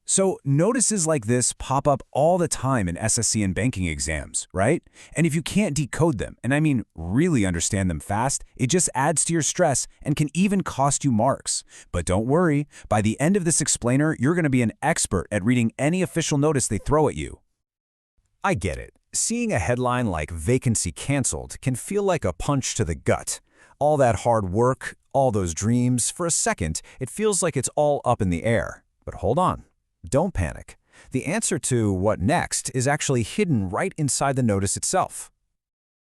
So notices like this pop up all the time in SSC and banking exams, right? And if you can't decode them, and I mean really understand them fast, it just adds to your stress and can even cost you marks. But don't worry, by the end of this explainer, you're going to be an expert at reading any official notice they throw at you. I get it. Seeing a headline like "Vacancy Canceled" can feel like a punch to the gut. All that hard work, all those dreams, for a second, it feels like it's all up in the air. But hold on. Don't panic. The answer to what next is actually hidden right inside the notice itself.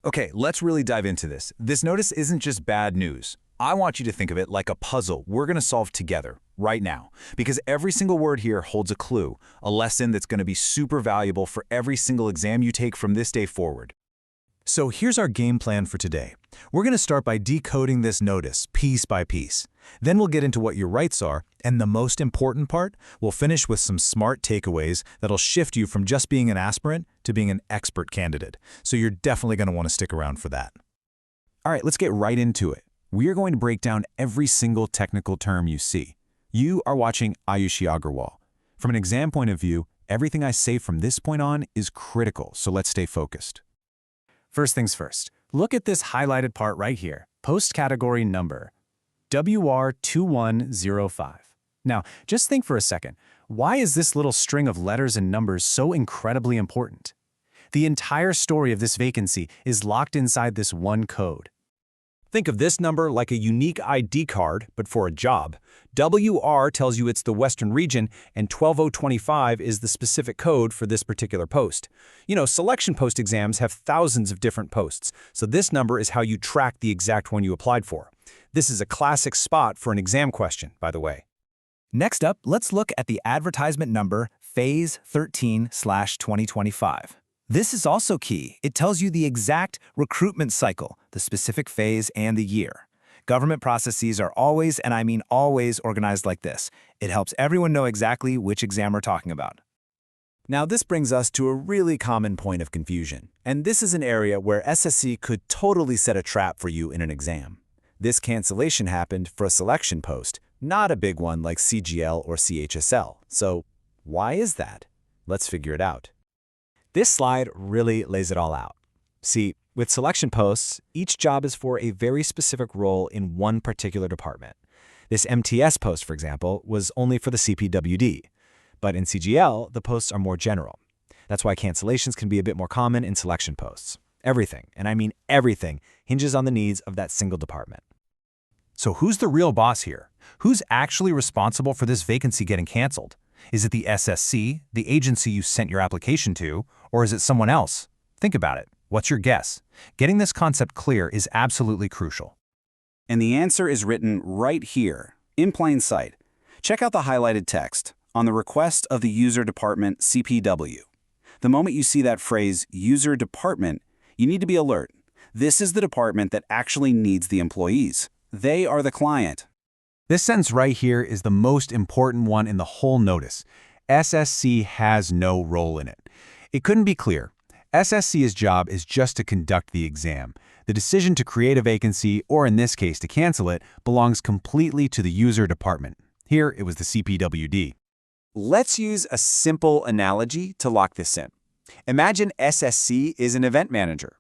Okay, let's really dive into this. This notice isn't just bad news. I want you to think of it like a puzzle we're going to solve together, right now. Because every single word here holds a clue, a lesson that's going to be super valuable for every single exam you take from this day forward. So here's our game plan for today. We're going to start by decoding this notice piece by piece. Then we'll get into what your rights are, and the most important part, we'll finish with some smart takeaways that'll shift you from just being an aspirant to being an expert candidate. So you're definitely going to want to stick around for that. All right, let's get right into it. We are going to break down every single technical term you see. You are watching Ayushi Agarwal. From an exam point of view, everything I say from this point on is critical, so let's stay focused. First things first, look at this highlighted part right here, post category number, WR2105. Now, just think for a second, why is this little string of letters and numbers so incredibly important? The entire story of this vacancy is locked inside this one code. Think of this number like a unique ID card, but for a job. WR tells you it's the Western region, and 12025 is the specific code for this particular post. You know, selection post exams have thousands of different posts, so this number is how you track the exact one you applied for. This is a classic spot for an exam question, by the way. Next up, let's look at the advertisement number Phase-13/2025. This is also key. It tells you the exact recruitment cycle, the specific phase, and the year. Government processes are always, and I mean always, organized like this. It helps everyone know exactly which exam we're talking about. Now, this brings us to a really common point of confusion, and this is an area where SSC could totally set a trap for you in an exam. This cancellation happened for a selection post, not a big one like CGL or CHSL. So, why is that? Let's figure it out. This slide really lays it all out. See, with selection posts, each job is for a very specific role in one particular department. This MTS post, for example, was only for the CPWD. But in CGL, the posts are more general. That's why cancellations can be a bit more common in selection posts. Everything, and I mean everything, hinges on the needs of that single department. So who's the real boss here? Who's actually responsible for this vacancy getting canceled? Is it the SSC, the agency you sent your application to, or is it someone else? Think about it. What's your guess? Getting this concept clear is absolutely crucial. And the answer is written right here, in plain sight. Check out the highlighted text, on the request of the user department CPW. The moment you see that phrase, user department, you need to be alert. This is the department that actually needs the employees. They are the client. This sentence right here is the most important one in the whole notice. SSC has no role in it. It couldn't be clear. SSC's job is just to conduct the exam. The decision to create a vacancy, or in this case to cancel it, belongs completely to the user department. Here it was the CPWD. Let's use a simple analogy to lock this in. Imagine SSC is an event manager.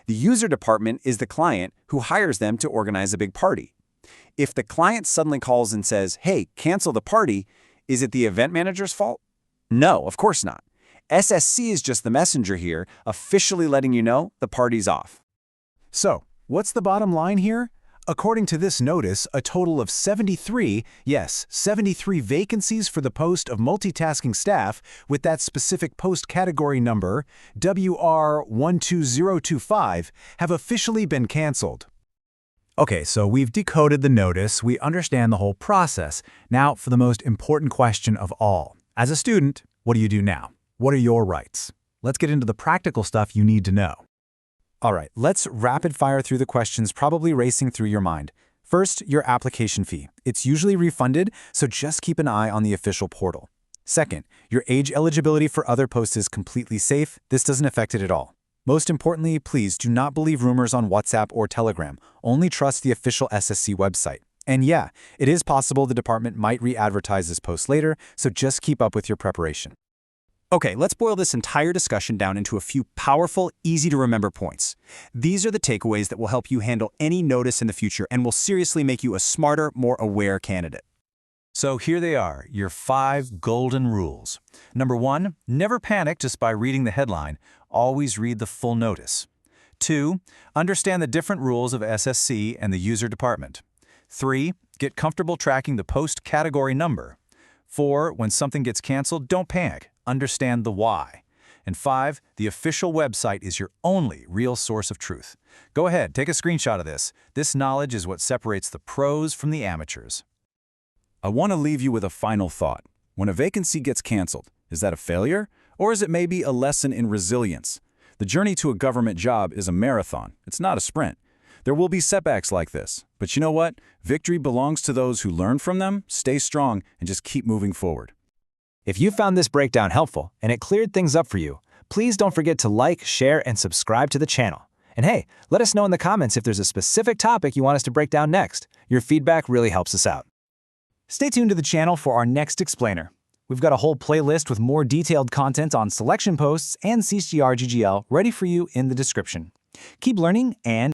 The user department is the client who hires them to organize a big party. If the client suddenly calls and says, "Hey, cancel the party," is it the event manager's fault? No, of course not. SSC is just the messenger here, officially letting you know the party's off. So, what's the bottom line here? According to this notice, a total of 73 vacancies for the post of multitasking staff with that specific post category number, WR12025, have officially been canceled. Okay, so we've decoded the notice, we understand the whole process. Now for the most important question of all. As a student, what do you do now? What are your rights? Let's get into the practical stuff you need to know. All right, let's rapid fire through the questions probably racing through your mind. First, your application fee. It's usually refunded, so just keep an eye on the official portal. Second, your age eligibility for other posts is completely safe. This doesn't affect it at all. Most importantly, please do not believe rumors on WhatsApp or Telegram. Only trust the official SSC website. And yeah, it is possible the department might re-advertise this post later, so just keep up with your preparation. Okay, let's boil this entire discussion down into a few powerful, easy-to-remember points. These are the takeaways that will help you handle any notice in the future and will seriously make you a smarter, more aware candidate. So here they are, your 5 golden rules. Number 1, never panic just by reading the headline. Always read the full notice. 2, understand the different rules of SSC and the user department. 3, get comfortable tracking the post category number. 4, when something gets canceled, don't panic. Understand the why. And 5, the official website is your only real source of truth. Go ahead, take a screenshot of this. This knowledge is what separates the pros from the amateurs. I want to leave you with a final thought. When a vacancy gets canceled, is that a failure? Or is it maybe a lesson in resilience? The journey to a government job is a marathon. It's not a sprint. There will be setbacks like this. But you know what? Victory belongs to those who learn from them, stay strong, and just keep moving forward. If you found this breakdown helpful and it cleared things up for you, please don't forget to like, share, and subscribe to the channel. And hey, let us know in the comments if there's a specific topic you want us to break down next. Your feedback really helps us out. Stay tuned to the channel for our next explainer. We've got a whole playlist with more detailed content on selection posts and CCR GGL ready for you in the description. Keep learning and